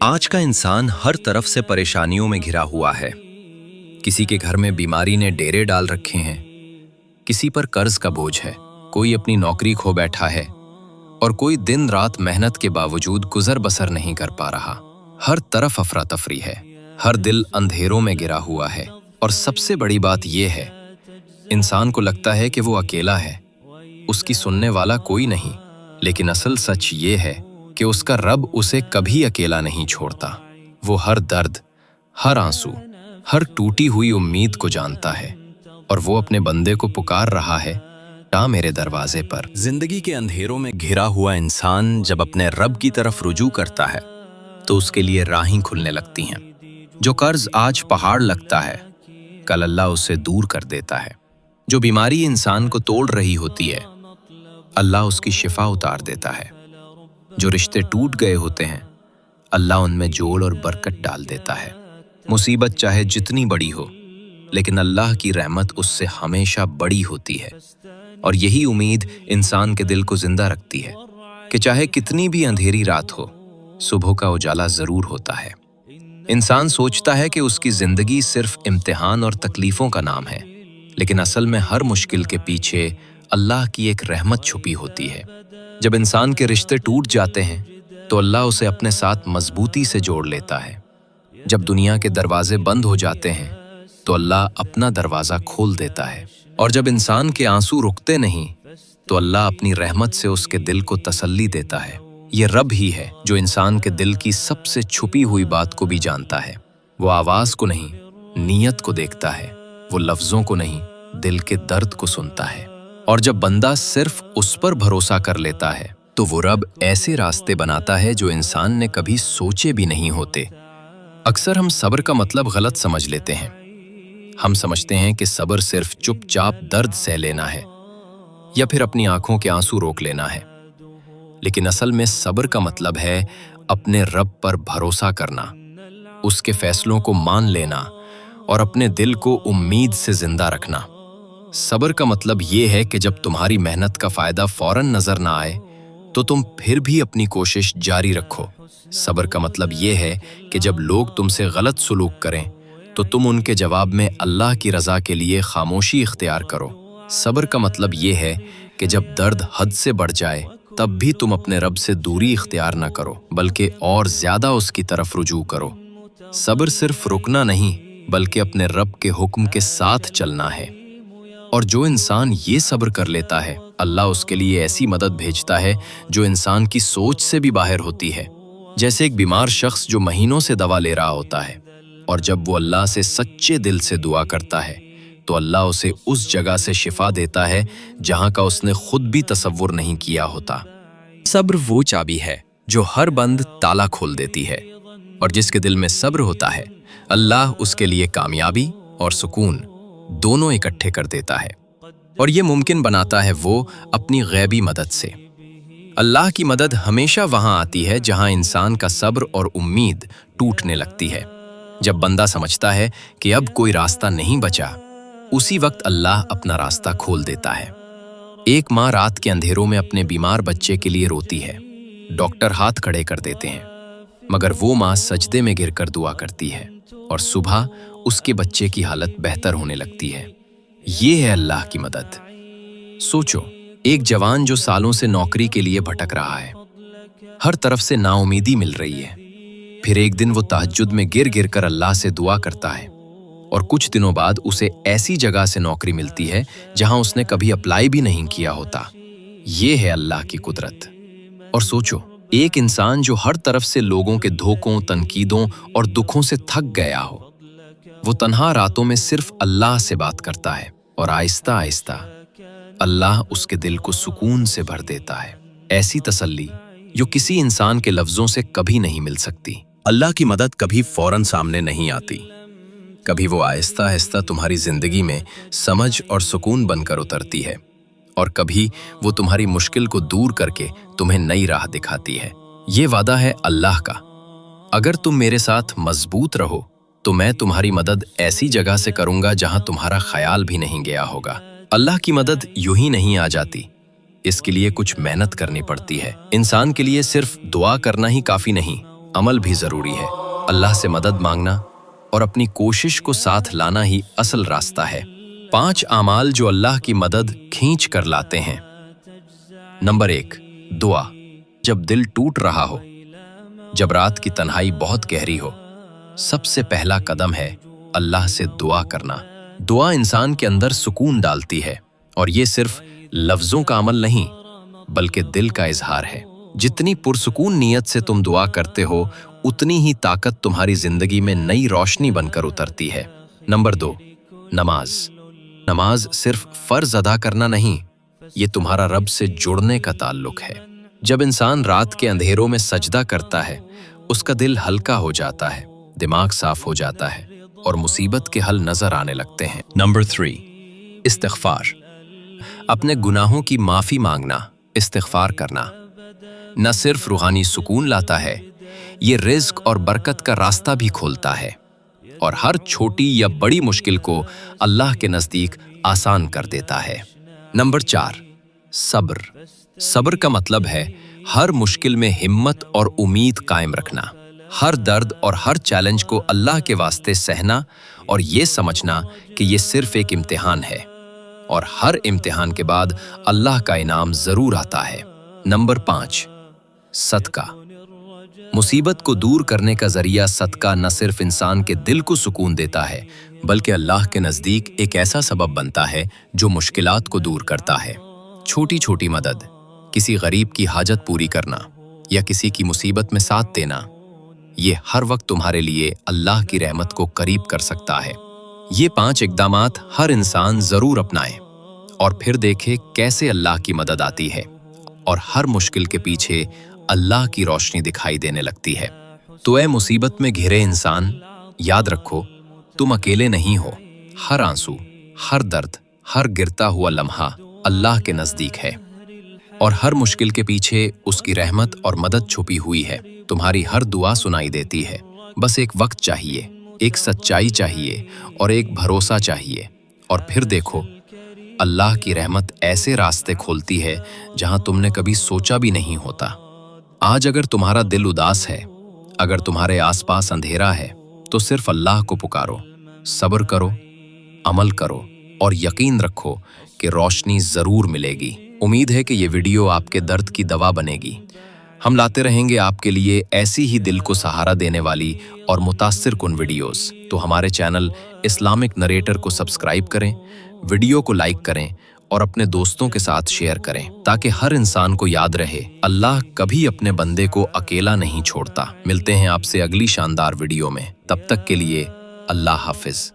आज का इंसान हर तरफ से परेशानियों में घिरा हुआ है। किसी के घर में बीमारी ने डेरे डाल रखे हैं, किसी पर कर्ज का बोझ है, कोई अपनी नौकरी खो बैठा है और कोई दिन रात मेहनत के बावजूद गुजर बसर नहीं कर पा रहा। हर तरफ अफरा तफरी है, हर दिल अंधेरों में गिरा हुआ है। और सबसे बड़ी बात यह है, इंसान को लगता है कि वो अकेला है, उसकी सुनने वाला कोई नहीं। लेकिन असल सच ये है कि उसका रब उसे कभी अकेला नहीं छोड़ता। वो हर दर्द, हर आंसू, हर टूटी हुई उम्मीद को जानता है और वो अपने बंदे को पुकार रहा है, आ मेरे दरवाजे पर। जिंदगी के अंधेरों में घिरा हुआ इंसान जब अपने रब की तरफ रुजू करता है तो उसके लिए राहें खुलने लगती हैं। जो कर्ज आज पहाड़ लगता है, कल अल्लाह उसे दूर कर देता है। जो बीमारी इंसान को तोड़ रही होती है, अल्लाह उसकी शिफा उतार देता है। जो रिश्ते टूट गए होते हैं, अल्लाह उनमें जोड़ और बरकत डाल देता है। मुसीबत चाहे जितनी बड़ी हो, लेकिन अल्लाह की रहमत उससे हमेशा बड़ी होती है। और यही उम्मीद इंसान के दिल को जिंदा रखती है कि चाहे कितनी भी अंधेरी रात हो, सुबह का उजाला जरूर होता है। इंसान सोचता है कि उसकी जिंदगी सिर्फ इम्तिहान और तकलीफों का नाम है, लेकिन असल में हर मुश्किल के पीछे अल्लाह की एक रहमत छुपी होती है। जब इंसान के रिश्ते टूट जाते हैं तो अल्लाह उसे अपने साथ मजबूती से जोड़ लेता है। जब दुनिया के दरवाजे बंद हो जाते हैं तो अल्लाह अपना दरवाजा खोल देता है। और जब इंसान के आंसू रुकते नहीं तो अल्लाह अपनी रहमत से उसके दिल को तसल्ली देता है। ये रब ही है जो इंसान के दिल की सबसे छुपी हुई बात को भी जानता है। वो आवाज को नहीं, नीयत को देखता है। वो लफ्जों को नहीं, दिल के दर्द को सुनता है। और जब बंदा सिर्फ उस पर भरोसा कर लेता है तो वो रब ऐसे रास्ते बनाता है जो इंसान ने कभी सोचे भी नहीं होते। अक्सर हम सब्र का मतलब गलत समझ लेते हैं। हम समझते हैं कि सब्र सिर्फ चुपचाप दर्द सह लेना है या फिर अपनी आंखों के आंसू रोक लेना है। लेकिन असल में सब्र का मतलब है अपने रब पर भरोसा करना, उसके फैसलों को मान लेना और अपने दिल को उम्मीद से जिंदा रखना। सब्र का मतलब ये है कि जब तुम्हारी मेहनत का फायदा फौरन नजर ना आए तो तुम फिर भी अपनी कोशिश जारी रखो। सब्र का मतलब ये है कि जब लोग तुमसे गलत सुलूक करें तो तुम उनके जवाब में अल्लाह की रजा के लिए खामोशी इख्तियार करो। सब्र का मतलब ये है कि जब दर्द हद से बढ़ जाए तब भी तुम अपने रब से दूरी इख्तियार ना करो, बल्कि और ज्यादा उसकी तरफ रुजू करो। सब्र सिर्फ रुकना नहीं, बल्कि अपने रब के हुक्म के साथ चलना है। और जो इंसान ये सब्र कर लेता है, अल्लाह उसके लिए ऐसी मदद भेजता है जो इंसान की सोच से भी बाहर होती है। जैसे एक बीमार शख्स जो महीनों से दवा ले रहा होता है और जब वो अल्लाह से सच्चे दिल से दुआ करता है तो अल्लाह उसे उस जगह से शिफा देता है जहां का उसने खुद भी तसव्वुर नहीं किया होता। सब्र वो चाबी है जो हर बंद ताला खोल देती है, और जिसके दिल में सब्र होता है, अल्लाह उसके लिए कामयाबी और सुकून दोनों इकट्ठे कर देता है। और ये मुमकिन बनाता है वो अपनी गैबी मदद से। अल्लाह की मदद हमेशा वहां आती है जहां इंसान का सब्र और उम्मीद टूटने लगती है। जब बंदा समझता है कि अब कोई रास्ता नहीं बचा, उसी वक्त अल्लाह अपना रास्ता खोल देता है। एक माँ रात के अंधेरों में अपने बीमार बच्चे के लिए रोती है। डॉक्टर हाथ खड़े कर देते हैं, मगर वो माँ सजदे में गिरकर दुआ करती है और सुबह उसके बच्चे की हालत बेहतर होने लगती है। ये है अल्लाह की मदद। सोचो, एक जवान जो सालों से नौकरी के लिए भटक रहा है, हर तरफ से नाउमीदी मिल रही है, फिर एक दिन वो तहज्जुद में गिर गिर कर अल्लाह से दुआ करता है और कुछ दिनों बाद उसे ऐसी जगह से नौकरी मिलती है जहां उसने कभी अप्लाई भी नहीं किया होता। ये है अल्लाह की कुदरत। और सोचो, एक इंसान जो हर तरफ से लोगों के धोखों, तनकीदों और दुखों से थक गया हो, वो तन्हा रातों में सिर्फ अल्लाह से बात करता है और आहिस्ता आहिस्ता अल्लाह उसके दिल को सुकून से भर देता है। ऐसी तसल्ली जो किसी इंसान के लफ्जों से कभी नहीं मिल सकती। अल्लाह की मदद कभी फौरन सामने नहीं आती, कभी वो आहिस्ता आहिस्ता तुम्हारी जिंदगी में समझ और सुकून बनकर उतरती है, और कभी वो तुम्हारी मुश्किल को दूर करके तुम्हें नई राह दिखाती है। ये वादा है अल्लाह का, अगर तुम मेरे साथ मजबूत रहो तो मैं तुम्हारी मदद ऐसी जगह से करूंगा जहां तुम्हारा ख्याल भी नहीं गया होगा। अल्लाह की मदद यूं ही नहीं आ जाती, इसके लिए कुछ मेहनत करनी पड़ती है। इंसान के लिए सिर्फ दुआ करना ही काफी नहीं, अमल भी जरूरी है। अल्लाह से मदद मांगना और अपनी कोशिश को साथ लाना ही असल रास्ता है। 5 आमाल जो अल्लाह की मदद खींच कर लाते हैं। नंबर 1, दुआ। जब दिल टूट रहा हो, जब रात की तन्हाई बहुत गहरी हो, सबसे पहला कदम है अल्लाह से दुआ करना। दुआ इंसान के अंदर सुकून डालती है, और ये सिर्फ लफ्जों का अमल नहीं बल्कि दिल का इजहार है। जितनी पुरसुकून नीयत से तुम दुआ करते हो, उतनी ही ताकत तुम्हारी जिंदगी में नई रोशनी बनकर उतरती है। नंबर 2, नमाज। नमाज सिर्फ फर्ज अदा करना नहीं, ये तुम्हारा रब से जुड़ने का ताल्लुक है। जब इंसान रात के अंधेरों में सजदा करता है, उसका दिल हल्का हो जाता है, दिमाग साफ हो जाता है और मुसीबत के हल नजर आने लगते हैं। नंबर 3, इस्तिग़फ़ार। अपने गुनाहों की माफी मांगना, इस्तिग़फ़ार करना न सिर्फ रूहानी सुकून लाता है, ये रिज़्क़ और बरकत का रास्ता भी खोलता है और हर छोटी या बड़ी मुश्किल को अल्लाह के नज़दीक आसान कर देता है। नंबर 4, सब्र। सब्र का मतलब है हर मुश्किल में हिम्मत और उम्मीद कायम रखना, हर दर्द और हर चैलेंज को अल्लाह के वास्ते सहना और ये समझना कि ये सिर्फ एक इम्तिहान है और हर इम्तिहान के बाद अल्लाह का इनाम जरूर आता है। नंबर 5, सदका। मुसीबत को दूर करने का जरिया सदका न सिर्फ इंसान के दिल को सुकून देता है, बल्कि अल्लाह के नज़दीक एक ऐसा सबब बनता है जो मुश्किलात को दूर करता है। छोटी छोटी मदद, किसी गरीब की हाजत पूरी करना या किसी की मुसीबत में साथ देना, ये हर वक्त तुम्हारे लिए अल्लाह की रहमत को करीब कर सकता है। ये 5 इक़दामात हर इंसान जरूर अपनाए और फिर देखे कैसे अल्लाह की मदद आती है और हर मुश्किल के पीछे अल्लाह की रोशनी दिखाई देने लगती है। तो ऐ मुसीबत में घिरे इंसान, याद रखो तुम अकेले नहीं हो। हर आंसू, हर दर्द, हर गिरता हुआ लम्हा अल्लाह के नज़दीक है और हर मुश्किल के पीछे उसकी रहमत और मदद छुपी हुई है। तुम्हारी हर दुआ सुनाई देती है, बस एक वक्त चाहिए, एक सच्चाई चाहिए और एक भरोसा चाहिए, और फिर देखो अल्लाह की रहमत ऐसे रास्ते खोलती है जहां तुमने कभी सोचा भी नहीं होता। आज अगर तुम्हारा दिल उदास है, अगर तुम्हारे आसपास अंधेरा है, तो सिर्फ अल्लाह को पुकारो, सब्र करो, अमल करो और यकीन रखो कि रोशनी जरूर मिलेगी। उम्मीद है कि ये वीडियो आपके दर्द की दवा बनेगी। हम लाते रहेंगे आपके लिए ऐसी ही दिल को सहारा देने वाली और मुतासिर कुन वीडियोस। तो हमारे चैनल इस्लामिक नरेटर को सब्सक्राइब करें, वीडियो को लाइक करें और अपने दोस्तों के साथ शेयर करें, ताकि हर इंसान को याद रहे अल्लाह कभी अपने बंदे को अकेला नहीं छोड़ता। मिलते हैं आपसे अगली शानदार वीडियो में, तब तक के लिए अल्लाह हाफिज।